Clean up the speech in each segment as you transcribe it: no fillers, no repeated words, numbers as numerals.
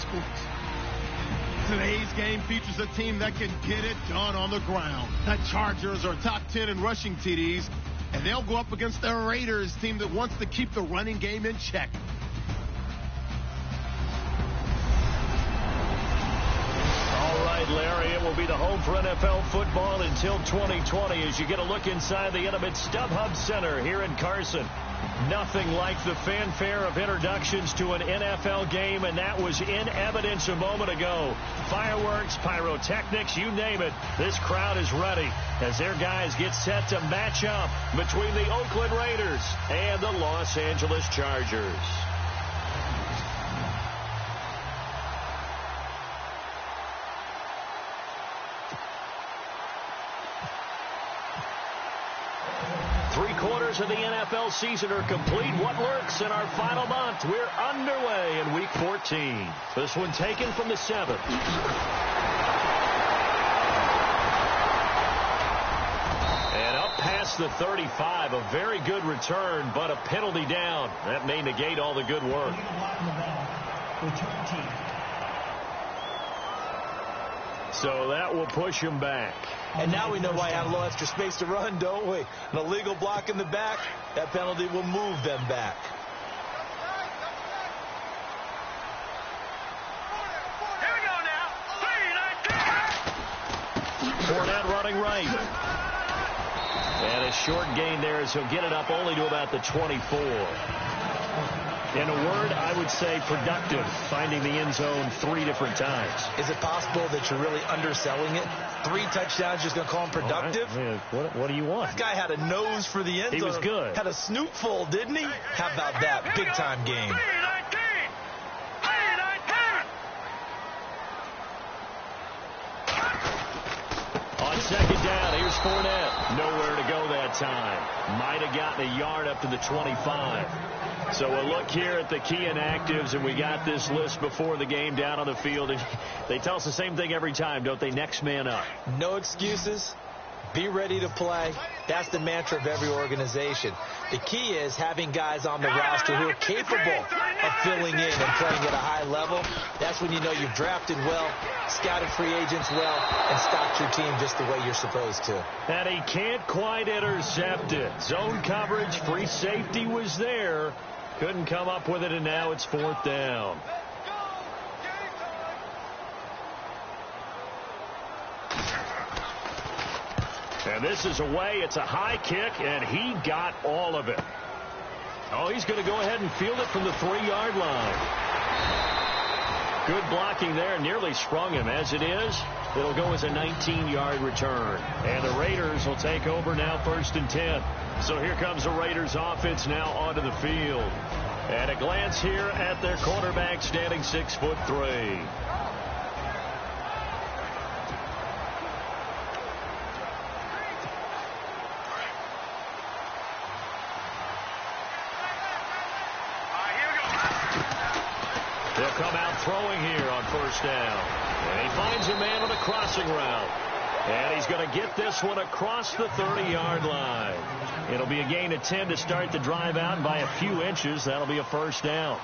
sports. Today's game features a team that can get it done on the ground. The Chargers are top 10 in rushing TDs, and they'll go up against the Raiders team that wants to keep the running game in check. All right, Larry, it will be the home for NFL football until 2020 as you get a look inside the intimate StubHub Center here in Carson. Nothing like the fanfare of introductions to an NFL game, and that was in evidence a moment ago. Fireworks, pyrotechnics, you name it. This crowd is ready as their guys get set to match up between the Oakland Raiders and the Los Angeles Chargers. Of the NFL season are complete. What works in our final month? We're underway in Week 14. This one taken from the 7th. And up past the 35. A very good return, but a penalty down. That may negate all the good work. Return team. So that will push him back. And now we know why I have a little extra space to run, don't we? An illegal block in the back, that penalty will move them back. Here we go now. 3-19. Fournette running right. And a short gain there as he'll get it up only to about the 24. In a word, I would say productive, finding the end zone 3 different times. Is it possible that you're really underselling it? 3 touchdowns, just going to call him productive? Right. What do you want? This guy had a nose for the end zone. He was good. Had a snoot full, didn't he? How about that? Big-time game. 3-19. On second down, here's Fournette. Nowhere to go that time. Might have gotten a yard up to the 25. So we'll look here at the key inactives, and we got this list before the game down on the field. And they tell us the same thing every time, don't they? Next man up. No excuses. Be ready to play. That's the mantra of every organization. The key is having guys on the roster who are capable of filling in and playing at a high level. That's when you know you've drafted well, scouted free agents well, and stocked your team just the way you're supposed to. And he can't quite intercept it. Zone coverage, free safety was there. Couldn't come up with it, and now it's 4th down. And this is away. It's a high kick, and he got all of it. Oh, he's going to go ahead and field it from the 3-yard line. Good blocking there. Nearly sprung him. As it is, it'll go as a 19-yard return. And the Raiders will take over now 1st and 10. So here comes the Raiders offense now onto the field. And a glance here at their quarterback standing 6'3". They'll come out throwing here on 1st down. And he finds a man on a crossing route. And he's going to get this one across the 30-yard line. It'll be a gain of 10 to start the drive out, and by a few inches, that'll be a 1st down.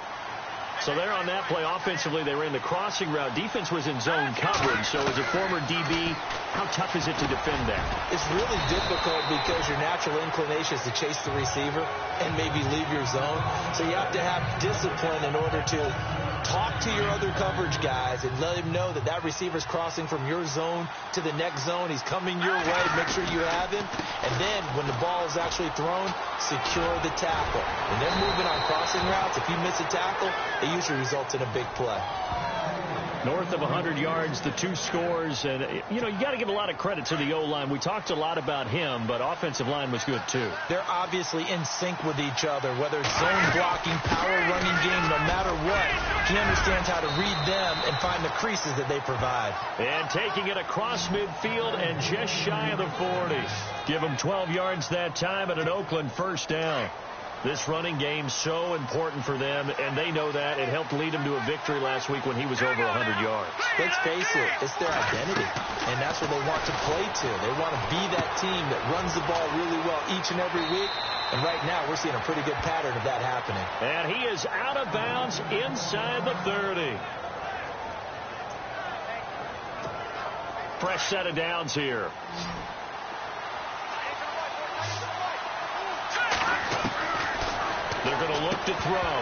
So there on that play, offensively, they ran the crossing route. Defense was in zone coverage, so as a former DB, how tough is it to defend that? It's really difficult because your natural inclination is to chase the receiver and maybe leave your zone. So you have to have discipline in order to talk to your other coverage guys and let him know that that receiver's crossing from your zone to the next zone. He's coming your way. Make sure you have him. And then when the ball is actually thrown, secure the tackle. When they're moving on crossing routes, if you miss a tackle, it usually results in a big play. North of 100 yards, the 2 scores. And, you know, you got to give a lot of credit to the O-line. We talked a lot about him, but offensive line was good, too. They're obviously in sync with each other, whether it's zone blocking, power running game, no matter what. He understands how to read them and find the creases that they provide. And taking it across midfield and just shy of the 40. Give him 12 yards that time and an Oakland 1st down. This running game so important for them, and they know that. It helped lead them to a victory last week when he was over 100 yards. Let's face it, it's their identity, and that's what they want to play to. They want to be that team that runs the ball really well each and every week, and right now we're seeing a pretty good pattern of that happening. And he is out of bounds inside the 30. Fresh set of downs here. They're going to look to throw.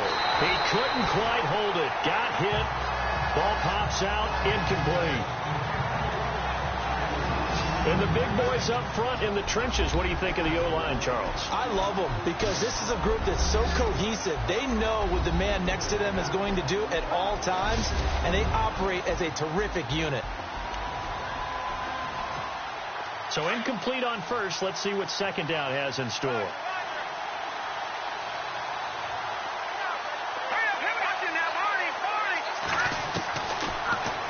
He couldn't quite hold it. Got hit. Ball pops out. Incomplete. And the big boys up front in the trenches, what do you think of the O-line, Charles? I love them because this is a group that's so cohesive. They know what the man next to them is going to do at all times, and they operate as a terrific unit. So incomplete on first. Let's see what second down has in store.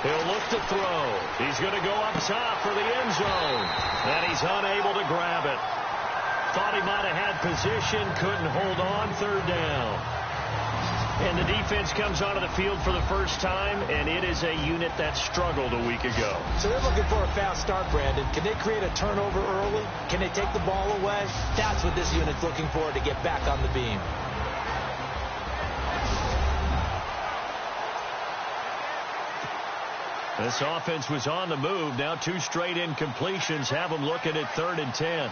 He'll look to throw. He's going to go up top for the end zone. And he's unable to grab it. Thought he might have had position. Couldn't hold on. Third down. And the defense comes onto the field for the first time, and it is a unit that struggled a week ago. So they're looking for a fast start, Brandon. Can they create a turnover early? Can they take the ball away? That's what this unit's looking for to get back on the beam. This offense was on the move. Now 2 straight incompletions have them looking at 3rd and 10. Let's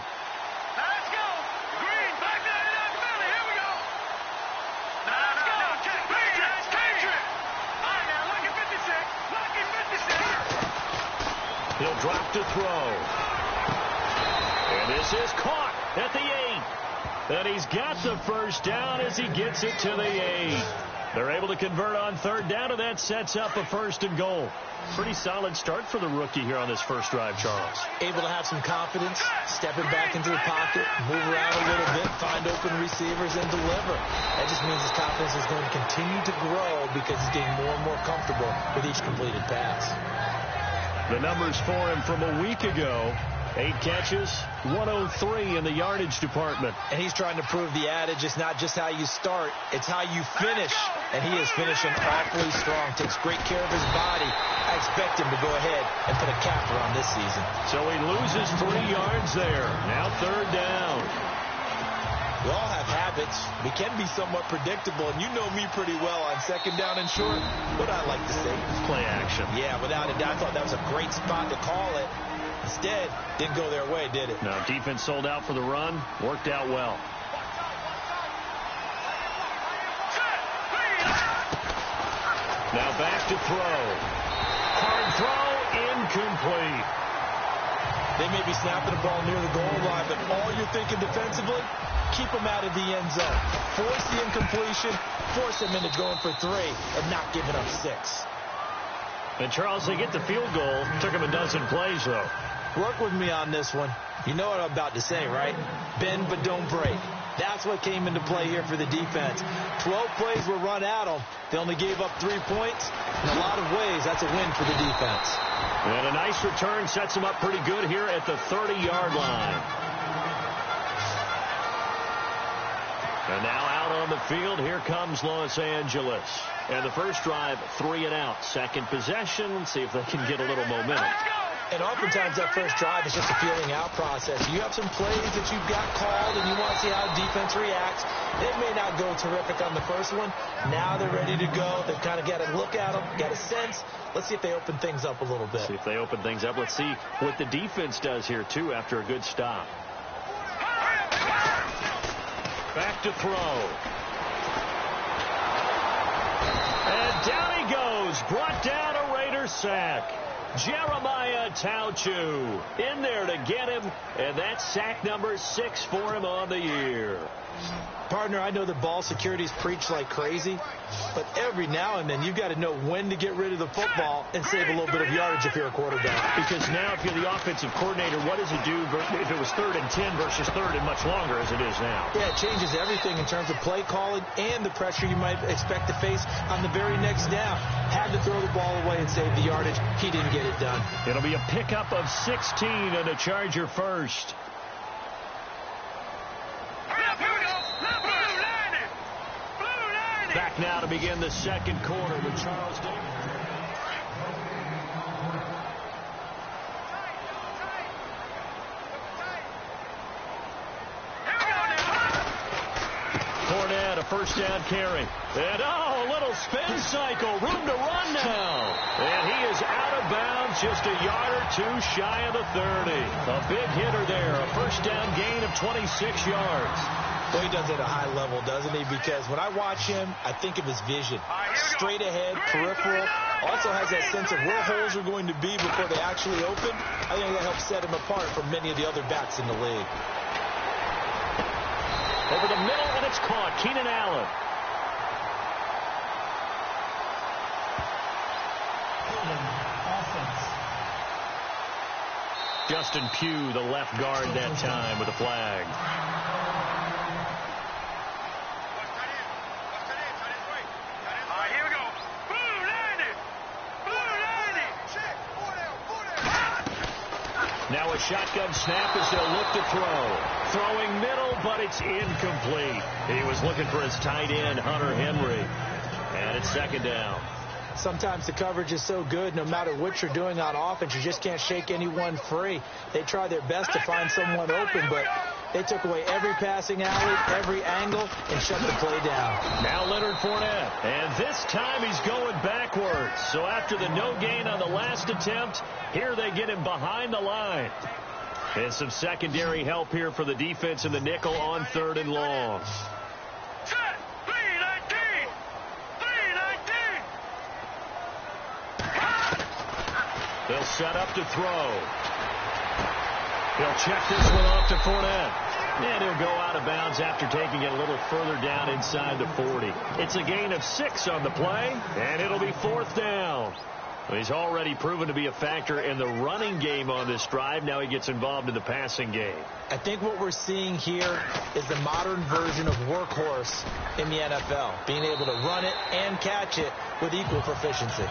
go. Green, back there in the belly. Here we go. Let's go. Patriots. All right, now, look at 56. He'll drop to throw. And this is caught at the 8. And he's got the first down as he gets it to the 8. They're able to convert on 3rd down, and that sets up a 1st and goal. Pretty solid start for the rookie here on this first drive, Charles. Able to have some confidence, stepping back into the pocket, move around a little bit, find open receivers, and deliver. That just means his confidence is going to continue to grow because he's getting more and more comfortable with each completed pass. The numbers for him from a week ago: 8 catches, 103 in the yardage department. And he's trying to prove the adage, it's not just how you start, it's how you finish. And he is finishing awfully strong, takes great care of his body. I expect him to go ahead and put a capper on this season. So he loses 3 yards there. Now 3rd down. We all have habits. We can be somewhat predictable, and you know me pretty well on 2nd down and short. What I like to say? Play action. Yeah, without a doubt. I thought that was a great spot to call it. Instead, didn't go their way, did it? No, defense sold out for the run. Worked out well. Now back to throw. Hard throw, incomplete. They may be snapping the ball near the goal line, but all you're thinking defensively, keep them out of the end zone. Force the incompletion, force them into going for 3 and not giving up 6. And Charles, they get the field goal. Took him a dozen plays, though. Work with me on this one. You know what I'm about to say, right? Bend but don't break. That's what came into play here for the defense. 12 plays were run at them. They only gave up 3 points. In a lot of ways, that's a win for the defense. And a nice return sets them up pretty good here at the 30-yard line. And now out on the field, here comes Los Angeles. And the first drive, 3 and out. Second possession, see if they can get a little momentum. And oftentimes that first drive is just a feeling out process. You have some plays that you've got called and you want to see how defense reacts. It may not go terrific on the first one. Now they're ready to go. They've kind of got to look at them, got a sense. Let's see if they open things up a little bit. See if they open things up. Let's see what the defense does here, too, after a good stop. Back to throw. And down he goes. Brought down a Raider sack. Jeremiah Tauchu in there to get him, and that's sack number 6 for him on the year. Partner, I know that ball security is preached like crazy, but every now and then you've got to know when to get rid of the football and save a little bit of yardage if you're a quarterback. Because now if you're the offensive coordinator, what does it do if it was 3rd and 10 versus 3rd and much longer as it is now? Yeah, it changes everything in terms of play calling and the pressure you might expect to face on the very next down. Had to throw the ball away and save the yardage. He didn't get it done. It'll be a pickup of 16 and a Charger first. Back now to begin the second quarter with Charles Davis. Fournette, a first down carry. And a little spin cycle. Room to run now. And he is out of of bounds, just a yard or two shy of the 30. A big hitter there, a first down gain of 26 yards. Well, he does it at a high level, doesn't he? Because when I watch him, I think of his vision. Straight ahead, peripheral. Also has that sense of where holes are going to be before they actually open. I think that helps set him apart from many of the other backs in the league. Over the middle, and it's caught. Keenan Allen. Offense. Justin Pugh, the left guard that time with a flag. Here we go. Blue 90. Blue 90. Check. 4 down. Now a shotgun snap as they'll look to throw. Throwing middle, but it's incomplete. He was looking for his tight end, Hunter Henry. And it's second down. Sometimes the coverage is so good, no matter what you're doing on offense, you just can't shake anyone free. They try their best to find someone open, but they took away every passing alley, every angle, and shut the play down. Now Leonard Fournette, and this time he's going backwards. So after the no gain on the last attempt, here they get him behind the line. And some secondary help here for the defense in the nickel on 3rd and long. Set. 319. 319. They'll set up to throw. He'll check this one off to Fournette. And he'll go out of bounds after taking it a little further down inside the 40. It's a gain of 6 on the play, and it'll be 4th down. He's already proven to be a factor in the running game on this drive. Now he gets involved in the passing game. I think what we're seeing here is the modern version of workhorse in the NFL, being able to run it and catch it with equal proficiency.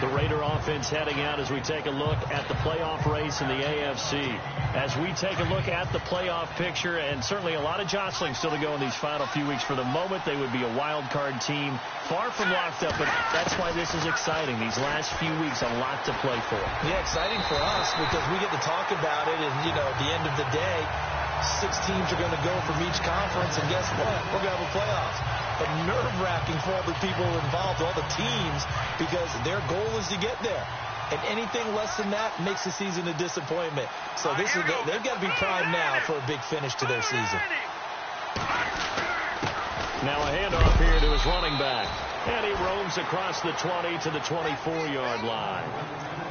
The Raider offense heading out as we take a look at the playoff race in the AFC. As we take a look at the playoff picture, and certainly a lot of jostling still to go in these final few weeks. For the moment, they would be a wild card team, far from locked up, but that's why this is exciting. These last few weeks, a lot to play for. Yeah, exciting for us because we get to talk about it, and, you know, at the end of the day, 6 teams are going to go from each conference, and guess what? We're going to have a playoffs. But nerve-wracking for all the people involved, all the teams, because their goal is to get there. And anything less than that makes the season a disappointment. So this is they've got to be primed now for a big finish to their season. Now a handoff here to his running back. And he roams across the 20 to the 24-yard line.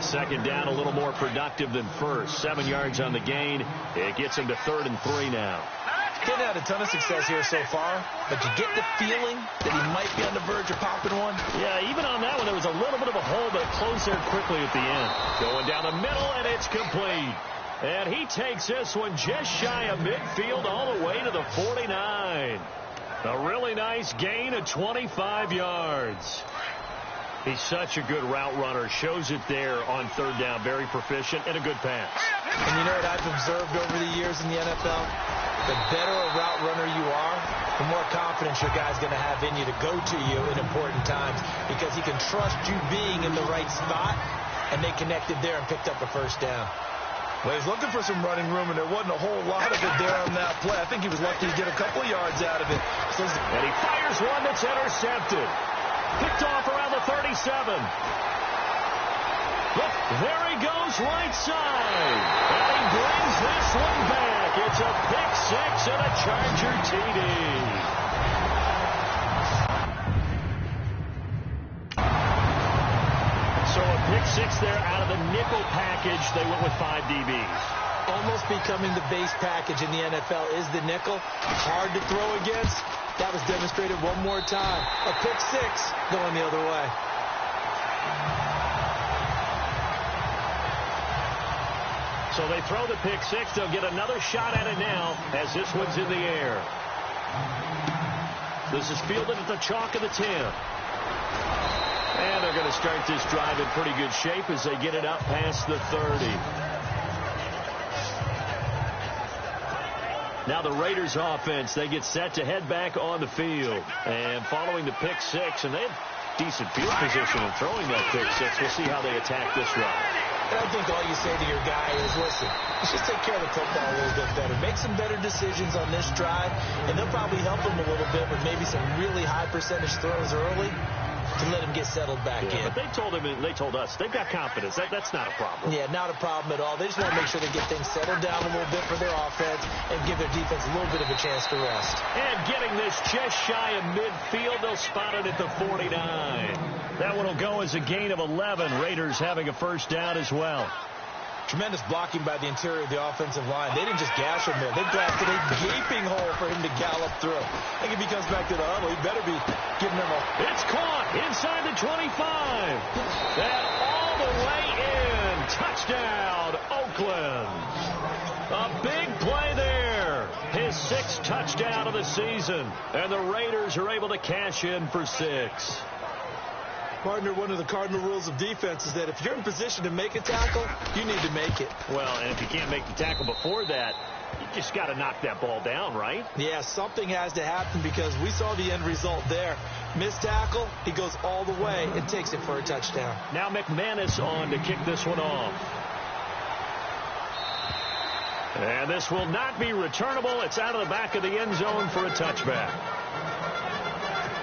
Second down, a little more productive than first. 7 yards on the gain. It gets him to 3rd and 3 now. Didn't have a ton of success here so far, but you get the feeling that he might be on the verge of popping one. Yeah, even on that one, there was a little bit of a hole, but it closed there quickly at the end. Going down the middle, and it's complete. And he takes this one just shy of midfield all the way to the 49. A really nice gain of 25 yards. He's such a good route runner. Shows it there on 3rd down. Very proficient and a good pass. And you know what I've observed over the years in the NFL? The better a route runner you are, the more confidence your guy's going to have in you to go to you in important times because he can trust you being in the right spot, and they connected there and picked up a first down. Well, he's looking for some running room, and there wasn't a whole lot of it there on that play. I think he was lucky to get a couple of yards out of it. And he fires one that's intercepted. Picked off around the 37. Look, there he goes right side. And he brings this one back. It's a pick 6 and a Charger TD. So a pick 6 there out of the nickel package. They went with 5 DBs. Almost becoming the base package in the NFL is the nickel. Hard to throw against. That was demonstrated one more time. A pick 6 going the other way. So they throw the pick 6. They'll get another shot at it now as this one's in the air. This is fielded at the chalk of the 10. And they're going to start this drive in pretty good shape as they get it up past the 30. Now the Raiders offense, they get set to head back on the field. And following the pick 6, and they have decent field position in throwing that pick 6. We'll see how they attack this drive. And I think all you say to your guy is, listen, let's just take care of the football a little bit better. Make some better decisions on this drive, and they'll probably help him a little bit with maybe some really high percentage throws early. to let him get settled back in. But they told us they've got confidence. That's not a problem. Yeah, not a problem at all. They just want to make sure they get things settled down a little bit for their offense and give their defense a little bit of a chance to rest. And getting this just shy of midfield, they'll spot it at the 49. That one will go as a gain of 11. Raiders having a first down as well. Tremendous blocking by the interior of the offensive line. They didn't just gash him there. They blasted a gaping hole for him to gallop through. I think if he comes back to the huddle, he better be giving them a... It's caught inside the 25. And all the way in. Touchdown, Oakland. A big play there. His 6th touchdown of the season. And the Raiders are able to cash in for 6. Partner, one of the cardinal rules of defense is that if you're in position to make a tackle, you need to make it. Well, and if you can't make the tackle before that, you just got to knock that ball down, right? Yeah, something has to happen because we saw the end result there. Missed tackle, he goes all the way and takes it for a touchdown. Now McManus on to kick this one off. And this will not be returnable. It's out of the back of the end zone for a touchback.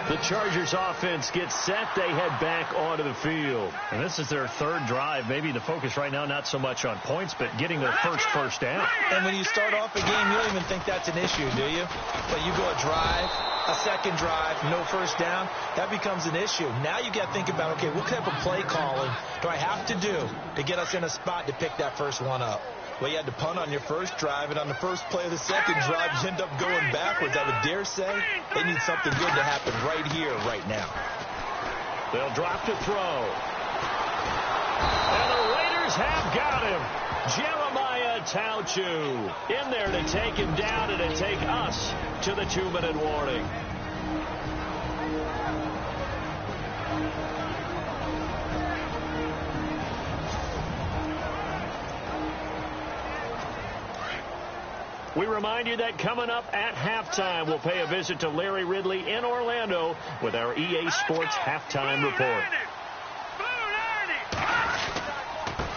The Chargers offense gets set. They head back onto the field. And this is their 3rd drive. Maybe the focus right now not so much on points, but getting their first down. And when you start off a game, you don't even think that's an issue, do you? But you go a drive, a second drive, no first down, that becomes an issue. Now you got to think about, okay, what type of play calling do I have to do to get us in a spot to pick that first one up? Well, you had to punt on your first drive, and on the first play of the second drive, you end up going backwards. I would dare say they need something good to happen right here, right now. They'll drop to throw. And the Raiders have got him. Jeremiah Tauchu in there to take him down and to take us to the 2-minute warning. We remind you that coming up at halftime, we'll pay a visit to Larry Ridley in Orlando with our EA Sports halftime report.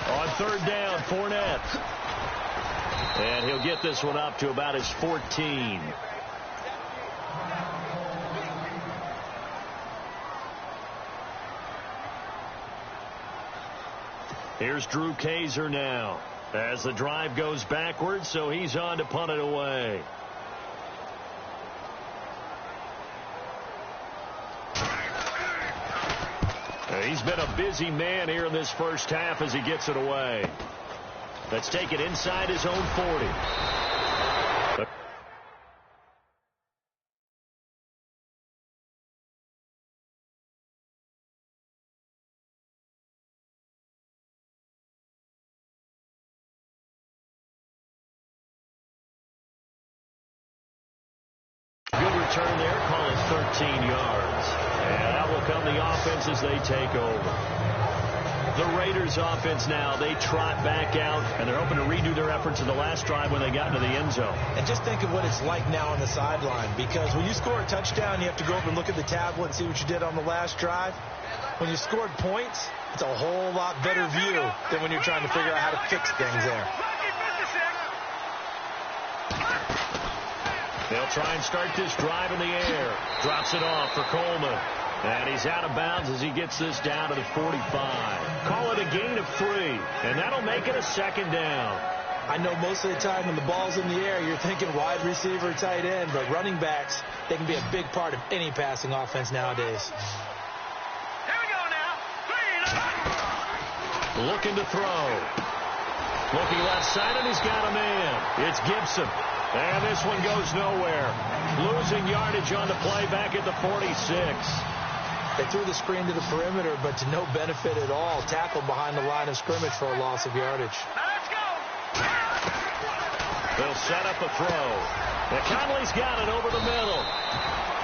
On 3rd down, Fournette. And he'll get this one up to about his 14. Here's Drew Kaiser now. As the drive goes backwards, so he's on to punt it away. He's been a busy man here in this first half as he gets it away. Let's take it inside his own 40. Return there, call it 13 yards. And out will come the offense as they take over. The Raiders offense now, they trot back out, and they're hoping to redo their efforts in the last drive when they got into the end zone. And just think of what it's like now on the sideline, because when you score a touchdown, you have to go over and look at the tablet and see what you did on the last drive. When you scored points, it's a whole lot better view than when you're trying to figure out how to fix things there. They'll try and start this drive in the air. Drops it off for Coleman. And he's out of bounds as he gets this down to the 45. Call it a gain of 3. And that'll make it a 2nd down. I know most of the time when the ball's in the air, you're thinking wide receiver, tight end. But running backs, they can be a big part of any passing offense nowadays. Here we go now. Looking to throw. Looking left side, and he's got a man. It's Gibson. And this one goes nowhere. Losing yardage on the play back at the 46. They threw the screen to the perimeter, but to no benefit at all. Tackled behind the line of scrimmage for a loss of yardage. Let's go. They'll set up a throw. And Conley's got it over the middle.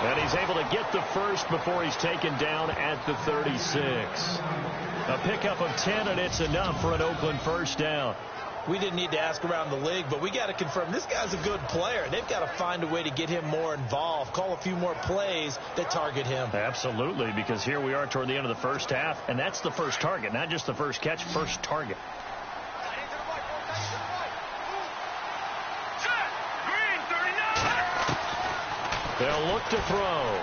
And he's able to get the first before he's taken down at the 36. A pickup of 10, and it's enough for an Oakland first down. We didn't need to ask around the league, but we got to confirm this guy's a good player. They've got to find a way to get him more involved, call a few more plays that target him. Absolutely, because here we are toward the end of the first half, and that's the first target, not just the first catch, first target. Green, 39. They'll look to throw.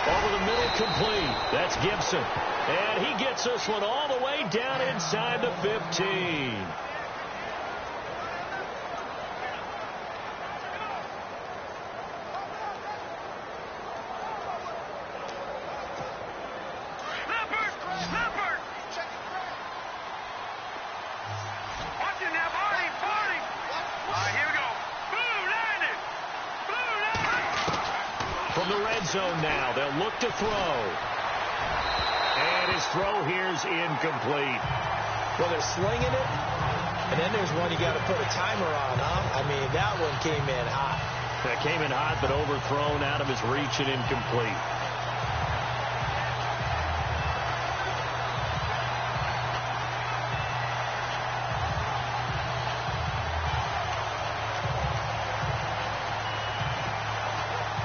Over the middle, complete. That's Gibson. And he gets this one all the way down inside the 15. From the red zone now, they'll look to throw. And his throw here's incomplete. Well, they're slinging it, and then there's one you got to put a timer on, huh? I mean, that one came in hot. That came in hot, but overthrown out of his reach and incomplete.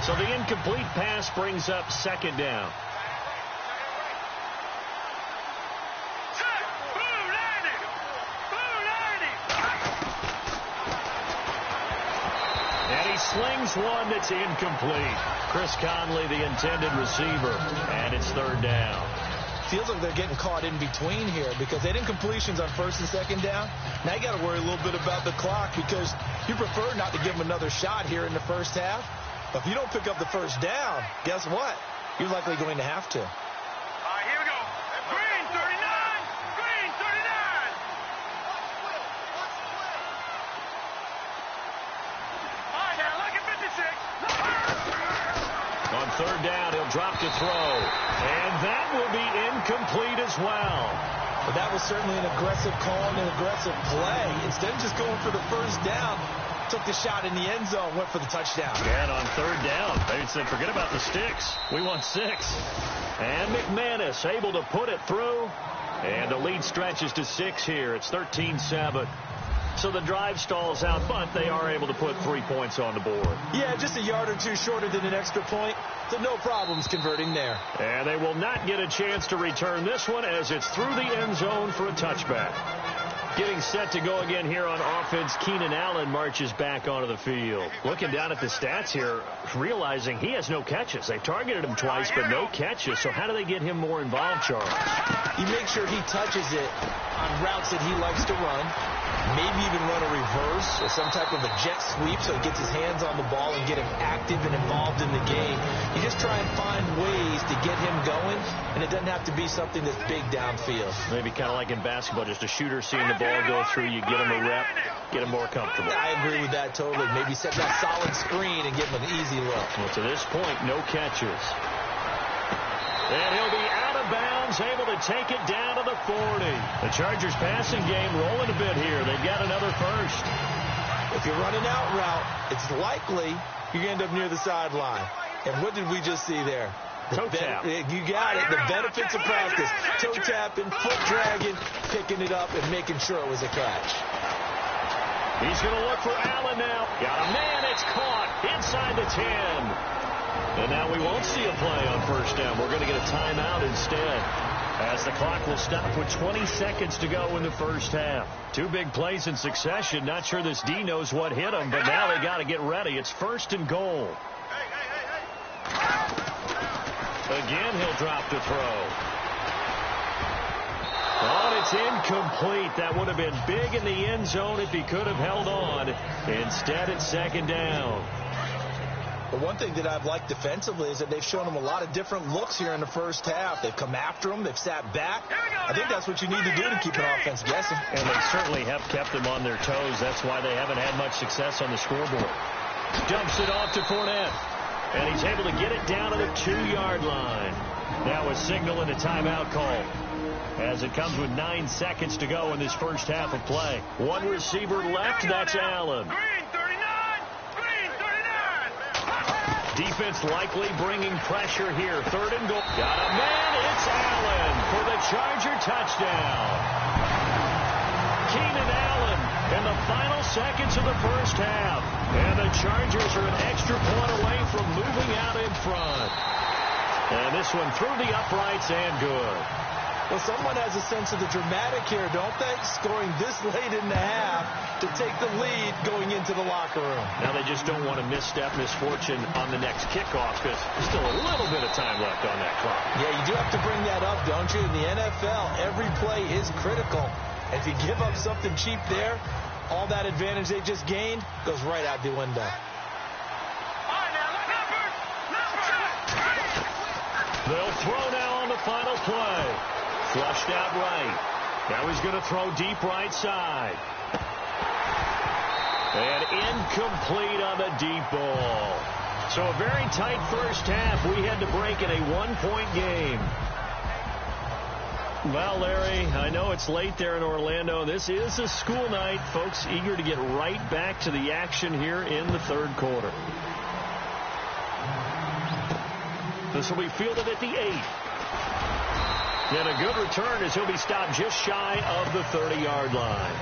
So the incomplete pass brings up second down. And he slings one that's incomplete. Chris Conley, the intended receiver, and it's third down. Feels like they're getting caught in between here because they did incompletions on first and second down. Now you got to worry a little bit about the clock because you prefer not to give them another shot here in the first half. But if you don't pick up the first down, guess what? You're likely going to have to. All right, here we go. Green, 39. Green, 39. All right, now look at 56. On third down, he'll drop to throw. And that will be incomplete as well. But that was certainly an aggressive call and an aggressive play. Instead of just going for the first down, took the shot in the end zone, went for the touchdown. And on third down, they said, forget about the sticks. We want 6. And McManus able to put it through. And the lead stretches to 6 here. It's 13-7. So the drive stalls out, but they are able to put 3 points on the board. Yeah, just a yard or two shorter than an extra point. So no problems converting there. And they will not get a chance to return this one as it's through the end zone for a touchback. Getting set to go again here on offense, Keenan Allen marches back onto the field. Looking down at the stats here, realizing he has no catches. They targeted him twice, but no catches. So how do they get him more involved, Charles? You make sure he touches it on routes that he likes to run. Maybe even run a reverse or some type of a jet sweep so he gets his hands on the ball and get him active and involved in the game. You just try and find ways to get him going, and it doesn't have to be something that's big downfield. Maybe kind of like in basketball, just a shooter seeing the ball go through, you get him a rep, get him more comfortable. I agree with that totally. Maybe set that solid screen and give him an easy look. Well, to this point, no catches. And he'll be out of bounds, able to take it down to the 40. The Chargers passing game rolling a bit here. They've got another first. If you're running out route, it's likely you end up near the sideline. And what did we just see there? Toe tap. You got it. The benefits of practice. Toe tapping, foot dragging, picking it up, and making sure it was a catch. He's going to look for Allen now. Got a man. It's caught inside the 10. And now we won't see a play on first down. We're going to get a timeout instead, as the clock will stop with 20 seconds to go in the first half. 2 big plays in succession. Not sure this D knows what hit him, but now they got to get ready. It's first and goal. Again, he'll drop to throw. Oh, it's incomplete. That would have been big in the end zone if he could have held on. Instead, it's second down. But one thing that I've liked defensively is that they've shown him a lot of different looks here in the first half. They've come after him. They've sat back. I think that's what you need to do to keep an offense guessing. And they certainly have kept them on their toes. That's why they haven't had much success on the scoreboard. Dumps it off to Fournette. And he's able to get it down to the 2-yard line. Now a signal and a timeout call, as it comes with 9 seconds to go in this first half of play. One receiver left. That's Allen. Defense likely bringing pressure here. Third and goal. Got a man. It's Allen for the Charger touchdown. Keenan Allen in the final seconds of the first half. And the Chargers are an extra point away from moving out in front. And this one through the uprights and good. Well, someone has a sense of the dramatic here, don't they? Scoring this late in the half to take the lead going into the locker room. Now they just don't want to misstep misfortune on the next kickoff because there's still a little bit of time left on that clock. Yeah, you do have to bring that up, don't you? In the NFL, every play is critical. If you give up something cheap there, all that advantage they just gained goes right out the window. They'll throw now on the final play. Flushed out right. Now he's going to throw deep right side. And incomplete on the deep ball. So a very tight first half. We had to break in a one-point game. Well, Larry, I know it's late there in Orlando. This is a school night. Folks eager to get right back to the action here in the third quarter. This will be fielded at the 8. And a good return as he'll be stopped just shy of the 30-yard line.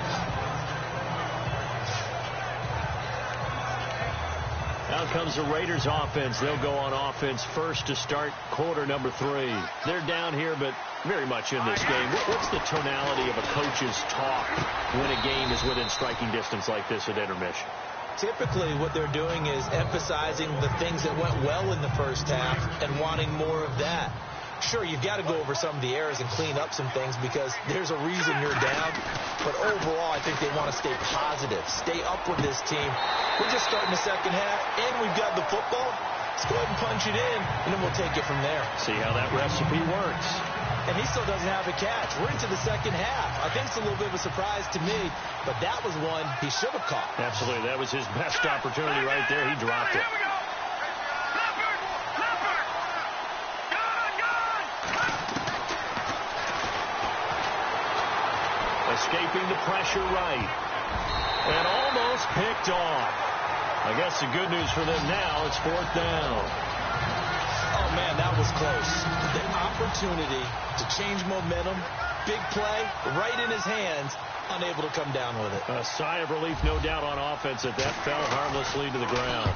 Now comes the Raiders offense. They'll go on offense first to start quarter number 3. They're down here, but very much in this game. What's the tonality of a coach's talk when a game is within striking distance like this at intermission? Typically, what they're doing is emphasizing the things that went well in the first half and wanting more of that. Sure, you've got to go over some of the errors and clean up some things because there's a reason you're down. But overall, I think they want to stay positive, stay up with this team. We're just starting the second half, and we've got the football. Let's go ahead and punch it in, and then we'll take it from there. See how that recipe works. And he still doesn't have a catch. We're into the second half. I think it's a little bit of a surprise to me, but that was one he should have caught. Absolutely. That was his best opportunity right there. He dropped it. Escaping the pressure right. And almost picked off. I guess the good news for them now, it's 4th down. Oh, man, that was close. The opportunity to change momentum, big play, right in his hands, unable to come down with it. A sigh of relief, no doubt, on offense that fell harmlessly to the ground.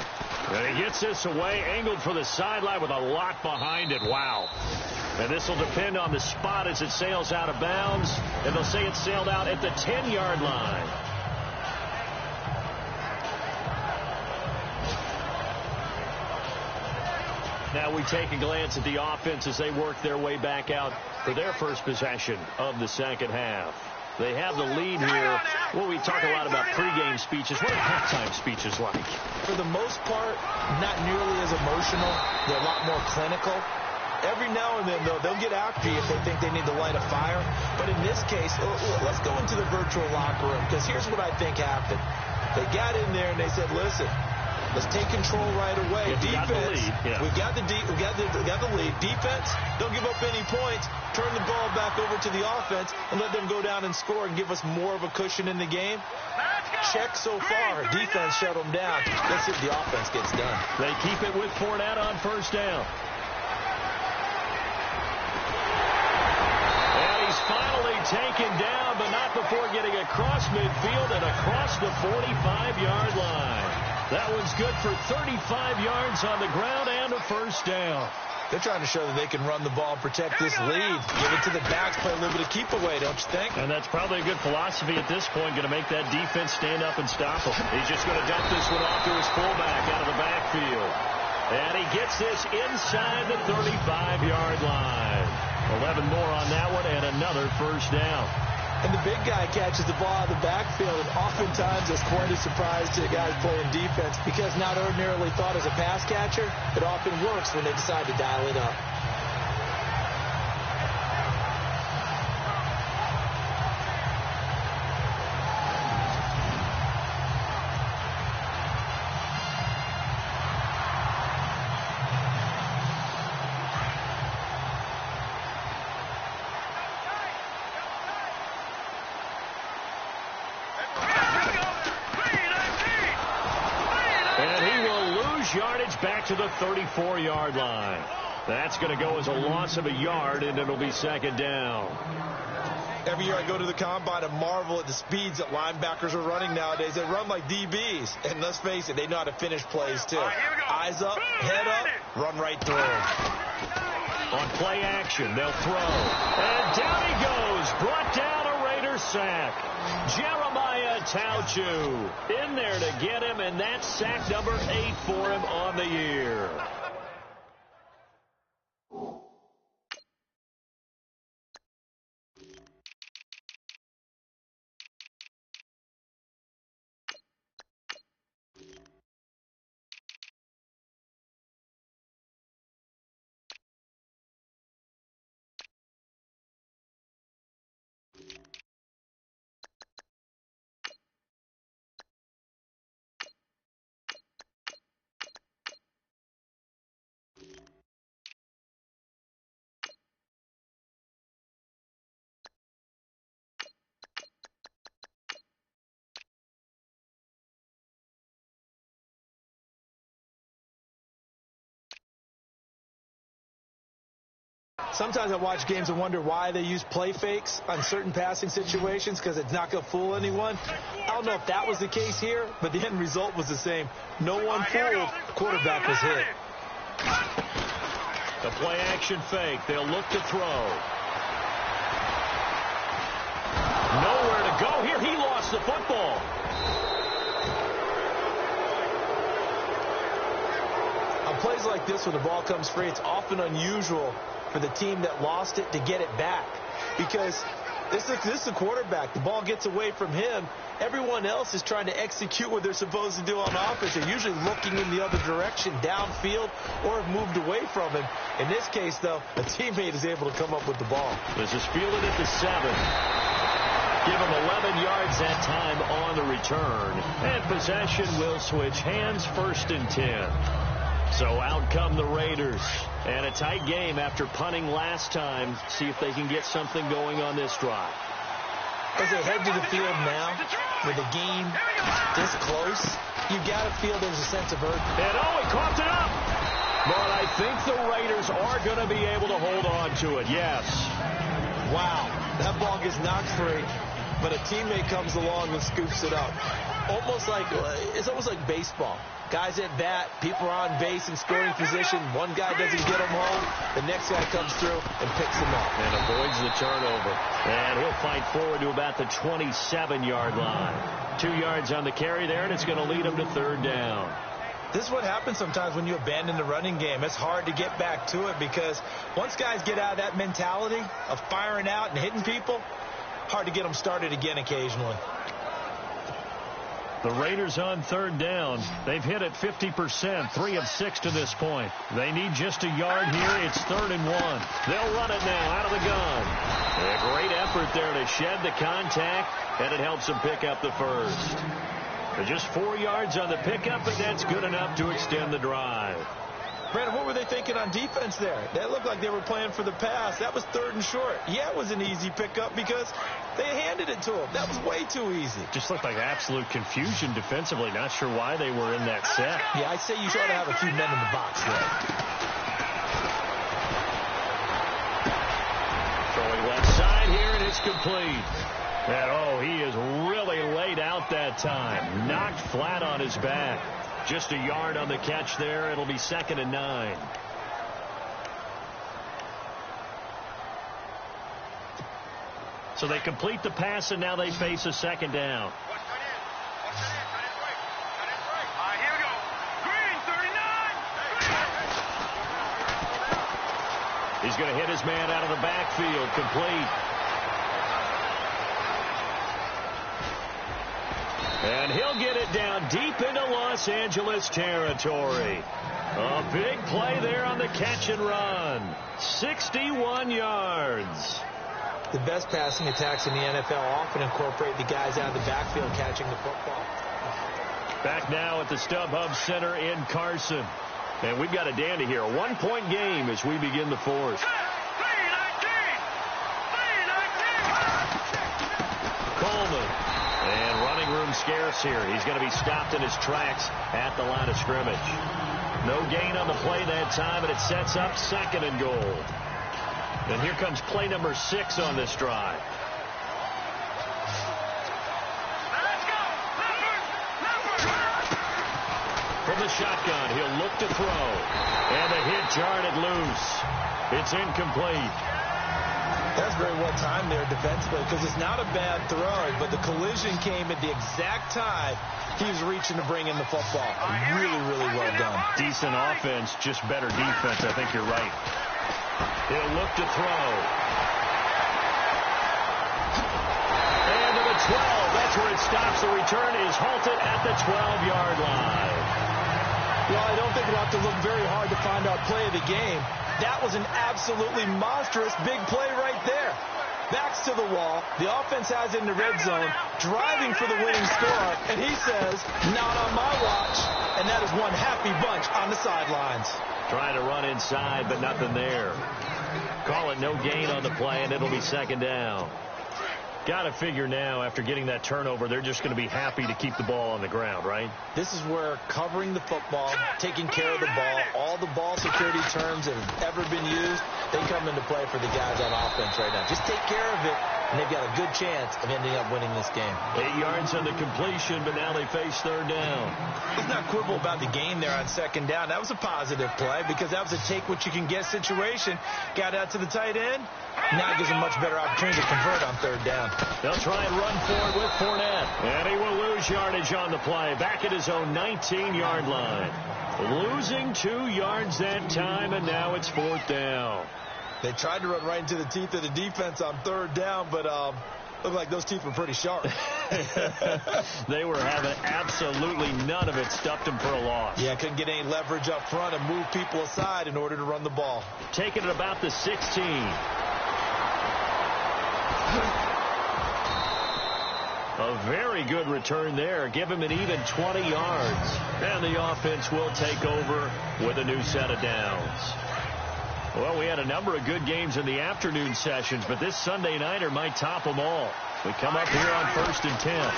And he gets this away, angled for the sideline with a lot behind it. Wow. And this will depend on the spot as it sails out of bounds. And they'll say it sailed out at the 10-yard line. Now we take a glance at the offense as they work their way back out for their first possession of the second half. They have the lead here. Well, we talk a lot about pregame speeches. What are halftime speeches like? For the most part, not nearly as emotional. They're a lot more clinical. Every now and then, though, they'll get after you if they think they need to light a fire. But in this case, let's go into the virtual locker room, because here's what I think happened. They got in there and they said, listen, let's take control right away. Defense, we got the lead. Defense, don't give up any points. Turn the ball back over to the offense and let them go down and score and give us more of a cushion in the game. Check so far. Defense shut them down. Let's see if the offense gets done. They keep it with Fournette on first down. And he's finally taken down, but not before getting across midfield and across the 45-yard line. That one's good for 35 yards on the ground and a first down. They're trying to show that they can run the ball and protect this lead. Give it to the backs, play a little bit of keep away, don't you think? And that's probably a good philosophy at this point, going to make that defense stand up and stop him. He's just going to dump this one off to his fullback out of the backfield. And he gets this inside the 35-yard line. 11 more on that one and another first down. And the big guy catches the ball out of the backfield, and oftentimes it's quite a surprise to the guys playing defense because not ordinarily thought as a pass catcher, it often works when they decide to dial it up. Yardage back to the 34-yard line. That's going to go as a loss of a yard, and it'll be second down. Every year I go to the combine and marvel at the speeds that linebackers are running nowadays. They run like DBs, and let's face it, they know how to finish plays too. Eyes up, head up, run right through. On play action, they'll throw. And down he goes. Brought down a Raiders sack. Jeremiah Tauchu in there to get him, and that's sack number 8 for him on the year. Sometimes I watch games and wonder why they use play fakes on certain passing situations, because it's not going to fool anyone. I don't know if that was the case here, but the end result was the same. No one fooled. Quarterback was hit. The play action fake. They'll look to throw. Nowhere to go here. He lost the football. On plays like this where the ball comes free, it's often unusual for the team that lost it to get it back, because this is the quarterback. The ball gets away from him. Everyone else is trying to execute what they're supposed to do on offense. They're usually looking in the other direction, downfield, or have moved away from him. In this case, though, a teammate is able to come up with the ball. This is fielded at the 7. Give him 11 yards that time on the return. And possession will switch hands, 1st and 10. So out come the Raiders. And a tight game after punting last time. See if they can get something going on this drive. As they head to the field now, with the game this close, you got to feel there's a sense of urgency. And he coughed it up. But I think the Raiders are going to be able to hold on to it. Yes. Wow. That ball gets knocked free, but a teammate comes along and scoops it up. It's almost like baseball. Guys at bat, people are on base in scoring position. One guy doesn't get him home. The next guy comes through and picks him up. And avoids the turnover. And he'll fight forward to about the 27-yard line. 2 yards on the carry there, and it's going to lead him to 3rd down. This is what happens sometimes when you abandon the running game. It's hard to get back to it, because once guys get out of that mentality of firing out and hitting people, hard to get them started again occasionally. The Raiders on 3rd down. They've hit it 50%, 3 of 6 to this point. They need just a yard here. It's 3rd and 1. They'll run it now out of the gun. A great effort there to shed the contact, and it helps them pick up the first. Just 4 yards on the pickup, but that's good enough to extend the drive. Brandon, what were they thinking on defense there? That looked like they were playing for the pass. That was 3rd and short. Yeah, it was an easy pickup because they handed it to him. That was way too easy. Just looked like absolute confusion defensively. Not sure why they were in that set. Yeah, I'd say you ought to have a few men in the box there. Throwing left side here, and it's complete. And, he is really laid out that time. Knocked flat on his back. Just a yard on the catch there. It'll be 2nd and 9. So they complete the pass, and now they face a 2nd down. Here we go. Green, 39. He's going to hit his man out of the backfield. Complete. And he'll get it down deep into Los Angeles territory. A big play there on the catch and run. 61 yards. The best passing attacks in the NFL often incorporate the guys out of the backfield catching the football. Back now at the StubHub Center in Carson. And we've got a dandy here. A 1-point game as we begin the 4th. Coleman. And running room scarce here. He's going to be stopped in his tracks at the line of scrimmage. No gain on the play that time, and it sets up 2nd and goal. And here comes play number 6 on this drive. From the shotgun. He'll look to throw. And the hit jarred it loose. It's incomplete. That's very well timed there defensively because it's not a bad throw, but the collision came at the exact time he was reaching to bring in the football. Really, really well done. Decent offense, just better defense. I think you're right. He'll look to throw. And to the 12. That's where it stops. The return is halted at the 12-yard line. Well, I don't think we'll have to look very hard to find our play of the game. That was an absolutely monstrous big play right there. Backs to the wall. The offense has it in the red zone, driving for the winning score. And he says, not on my watch. And that is one happy bunch on the sidelines. Trying to run inside, but nothing there. Call it no gain on the play, and it'll be second down. Got to figure now, after getting that turnover, they're just going to be happy to keep the ball on the ground, right? This is where covering the football, taking care of the ball, all the ball security terms that have ever been used, they come into play for the guys on offense right now. Just take care of it, and they've got a good chance of ending up winning this game. 8 yards on the completion, but now they face third down. Let's not quibble about the gain there on second down. That was a positive play because that was a take-what-you-can-get situation. Got out to the tight end. Now it gives them much better opportunity to convert on third down. They'll try and run forward with Fournette. And he will lose yardage on the play. Back at his own 19-yard line. Losing 2 yards that time, and now it's fourth down. They tried to run right into the teeth of the defense on third down, but looked like those teeth were pretty sharp. They were having absolutely none of it. Stuffed them for a loss. Yeah, couldn't get any leverage up front and move people aside in order to run the ball. Taking it about the 16. A very good return there. Give him an even 20 yards. And the offense will take over with a new set of downs. Well, we had a number of good games in the afternoon sessions, but this Sunday nighter might top them all. We come up here on 1st and 10.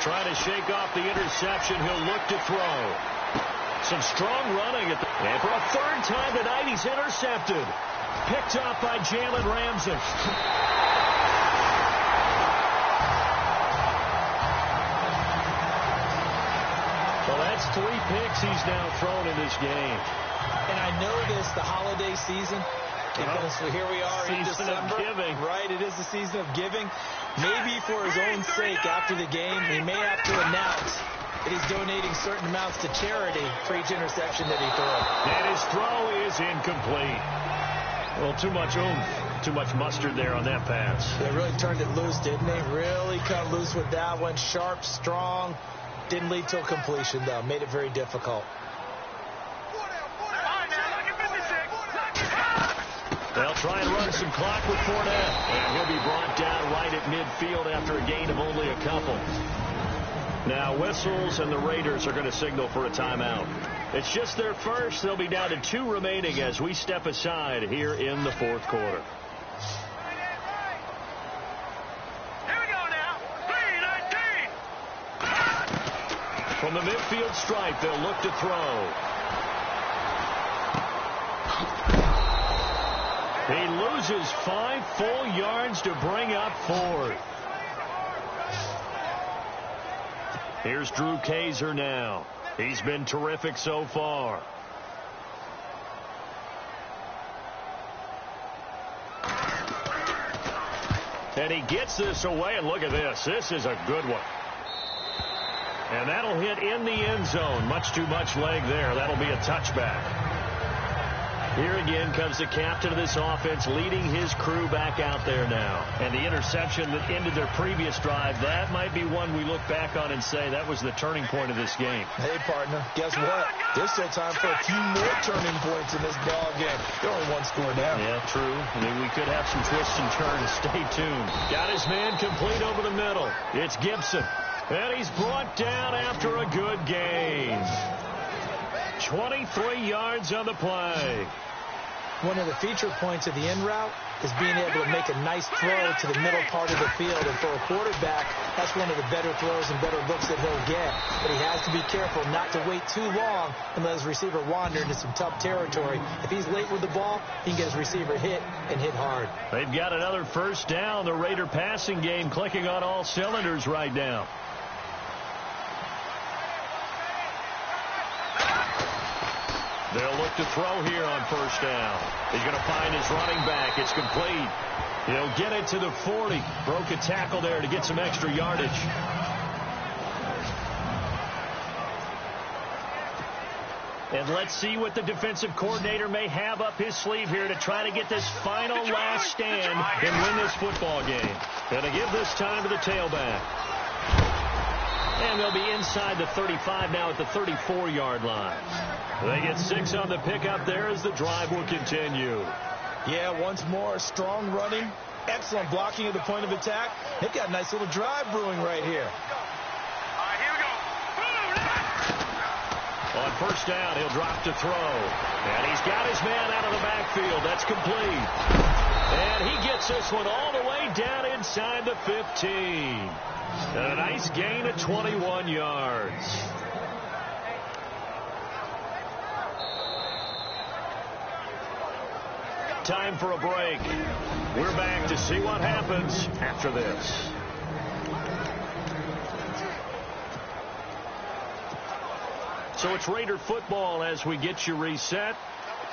Trying to shake off the interception. He'll look to throw. Some strong running at the... And for a third time tonight, he's intercepted. Picked up by Jalen Ramsey. Well, that's 3 picks he's now thrown in this game. And I know this, the holiday season, so here we are in December. Season of giving. Right, it is the season of giving. Maybe for his own sake after the game, he may have to announce that he's donating certain amounts to charity for each interception that he throws. And his throw is incomplete. Well, too much oomph, too much mustard there on that pass. They really turned it loose, didn't they? Really cut loose with that one. Sharp, strong. Didn't lead to a completion, though. Made it very difficult. They'll try and run some clock with Fournette. And he'll be brought down right at midfield after a gain of only a couple. Now whistles, and the Raiders are going to signal for a timeout. It's just their first. They'll be down to 2 remaining as we step aside here in the fourth quarter. Here we go now. 3-19. From the midfield stripe, they'll look to throw. He loses 5 full yards to bring up 4. Here's Drew Kaiser now. He's been terrific so far. And he gets this away, and look at this. This is a good one. And that'll hit in the end zone. Much too much leg there. That'll be a touchback. Here again comes the captain of this offense leading his crew back out there now. And the interception that ended their previous drive, that might be one we look back on and say that was the turning point of this game. Hey, partner, guess what? There's still time for a few more turning points in this ball game. They're only 1 score down. Yeah, true. I mean, we could have some twists and turns. Stay tuned. Got his man complete over the middle. It's Gibson. And he's brought down after a good gain. 23 yards on the play. One of the feature points of the in route is being able to make a nice throw to the middle part of the field. And for a quarterback, that's one of the better throws and better looks that he'll get. But he has to be careful not to wait too long and let his receiver wander into some tough territory. If he's late with the ball, he can get his receiver hit and hit hard. They've got another first down. The Raider passing game clicking on all cylinders right now. look to throw here on first down. He's going to find his running back. It's complete. He'll get it to the 40. Broke a tackle there to get some extra yardage. And let's see what the defensive coordinator may have up his sleeve here to try to get this final last stand and win this football game. Going to give this time to the tailback. And they'll be inside the 35 now at the 34-yard line. They get 6 on the pickup there as the drive will continue. Yeah, once more, strong running, excellent blocking at the point of attack. They've got a nice little drive brewing right here. On first down, he'll drop to throw. And he's got his man out of the backfield. That's complete. And he gets this one all the way down inside the 15. And a nice gain of 21 yards. Time for a break. We're back to see what happens after this. So it's Raider football as we get you reset.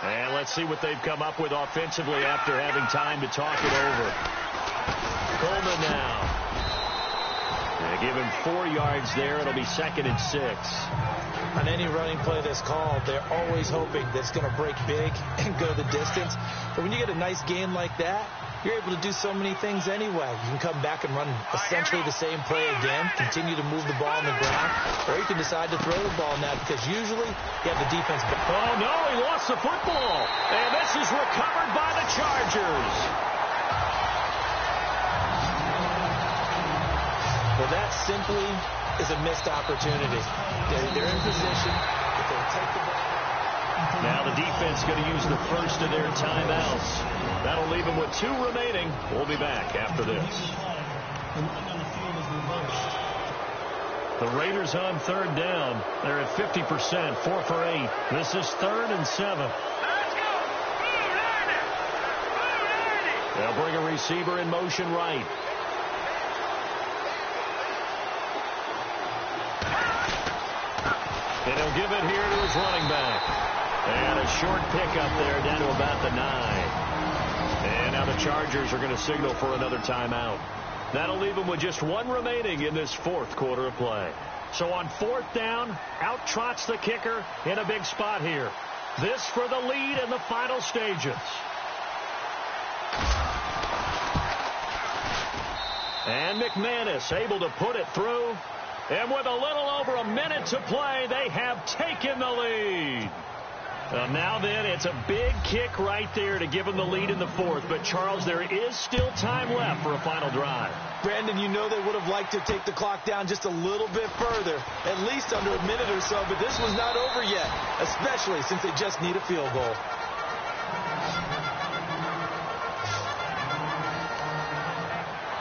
And let's see what they've come up with offensively after having time to talk it over. Coleman now. They give him 4 yards there. It'll be 2nd and 6. On any running play that's called, they're always hoping that it's going to break big and go the distance. But when you get a nice gain like that, you're able to do so many things anyway. You can come back and run essentially the same play again, continue to move the ball on the ground, or you can decide to throw the ball now because usually you have the defense. Oh, no, he lost the football. And this is recovered by the Chargers. Well, that simply is a missed opportunity. They're in position. If they take the ball. Now the defense going to use the first of their timeouts. That'll leave them with 2 remaining. We'll be back after this. The Raiders on 3rd down. They're at 50%, 4 for 8. This is 3rd and 7. They'll bring a receiver in motion right. And he'll give it here to his running back. And a short pickup there down to about the 9. And now the Chargers are going to signal for another timeout. That'll leave them with just 1 remaining in this 4th quarter of play. So on 4th down, out trots the kicker in a big spot here. This for the lead in the final stages. And McManus able to put it through. And with a little over a minute to play, they have taken the lead. Now then, it's a big kick right there to give them the lead in the 4th. But, Charles, there is still time left for a final drive. Brandon, you know they would have liked to take the clock down just a little bit further, at least under a minute or so. But this was not over yet, especially since they just need a field goal.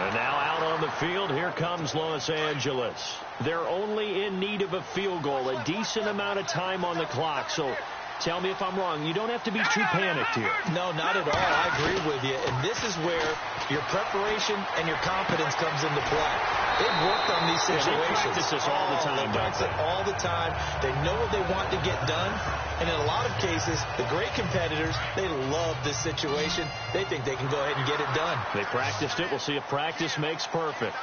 And now out on the field, here comes Los Angeles. They're only in need of a field goal, a decent amount of time on the clock. So tell me if I'm wrong. You don't have to be too panicked here. No, not at all. I agree with you. And this is where your preparation and your confidence comes into play. They've worked on these situations. They practice this all the time. They practice it all the time. They know what they want to get done. And in a lot of cases, the great competitors, they love this situation. They think they can go ahead and get it done. They practiced it. We'll see if practice makes perfect.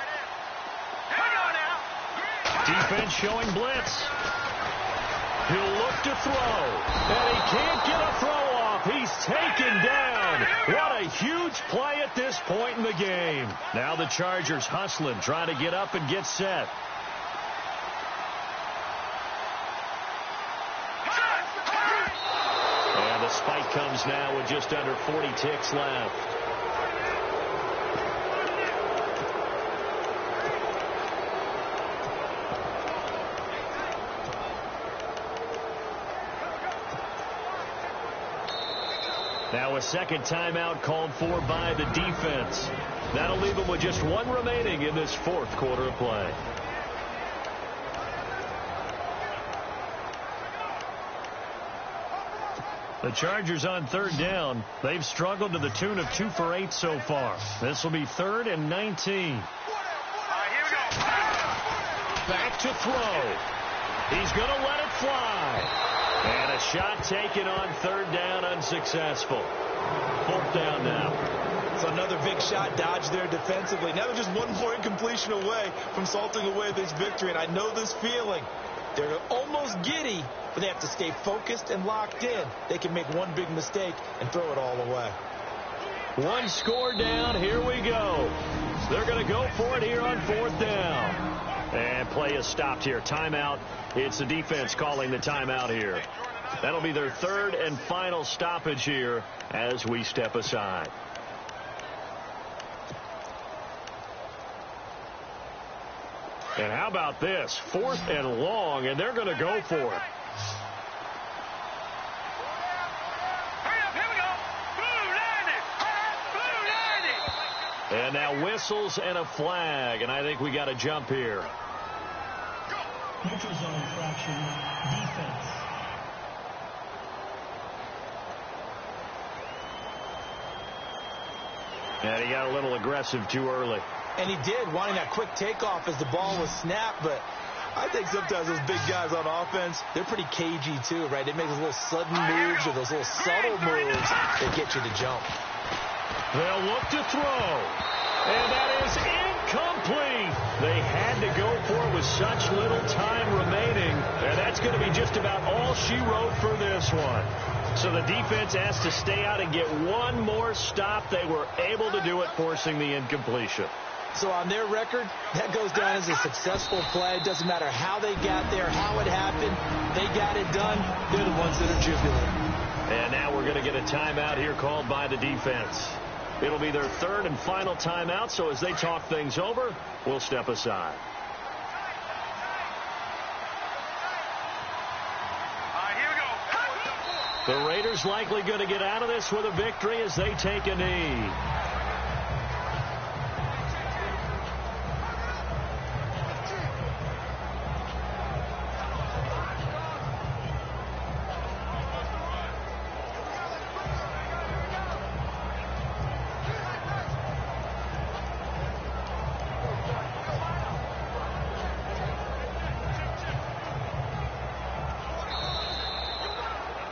Defense showing blitz. He'll look to throw. And he can't get a throw off. He's taken down. What a huge play at this point in the game. Now the Chargers hustling, trying to get up and get set. And the spike comes now with just under 40 ticks left. Now a second timeout called for by the defense. That'll leave them with just 1 remaining in this 4th quarter of play. The Chargers on 3rd down. They've struggled to the tune of 2 for 8 so far. This will be 3rd and 19. Back to throw. He's going to let it fly. And a shot taken on third down, unsuccessful. Fourth down now. So another big shot dodged there defensively. Now they're just one more incompletion away from salting away this victory. And I know this feeling. They're almost giddy, but they have to stay focused and locked in. They can make one big mistake and throw it all away. One score down. Here we go. They're going to go for it here on fourth down. And play is stopped here. Timeout. It's the defense calling the timeout here. That'll be their third and final stoppage here as we step aside. And how about this? Fourth and long, and they're going to go for it. And now whistles and a flag, and I think we got a jump here. Neutral zone infraction, defense. And he got a little aggressive too early. And he did, wanting that quick takeoff as the ball was snapped, but I think sometimes those big guys on offense, they're pretty cagey too, right? They make those little sudden moves or those little subtle moves that get you to jump. They'll look to throw. And that is incomplete. They had to go for it with such little time remaining. And that's going to be just about all she wrote for this one. So the defense has to stay out and get one more stop. They were able to do it, forcing the incompletion. So on their record, that goes down as a successful play. It doesn't matter how they got there, how it happened. They got it done. They're the ones that are jubilant. And now we're going to get a timeout here called by the defense. It'll be their third and final timeout, so as they talk things over, we'll step aside. The Raiders likely going to get out of this with a victory as they take a knee.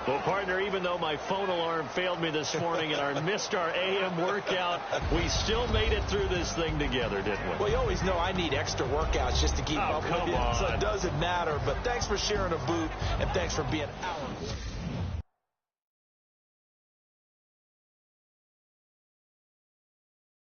Well, partner, even though my phone alarm failed me this morning and missed our AM workout, we still made it through this thing together, didn't we? Well, you always know I need extra workouts just to keep up with you. So it doesn't matter. But thanks for sharing a boot, and thanks for being our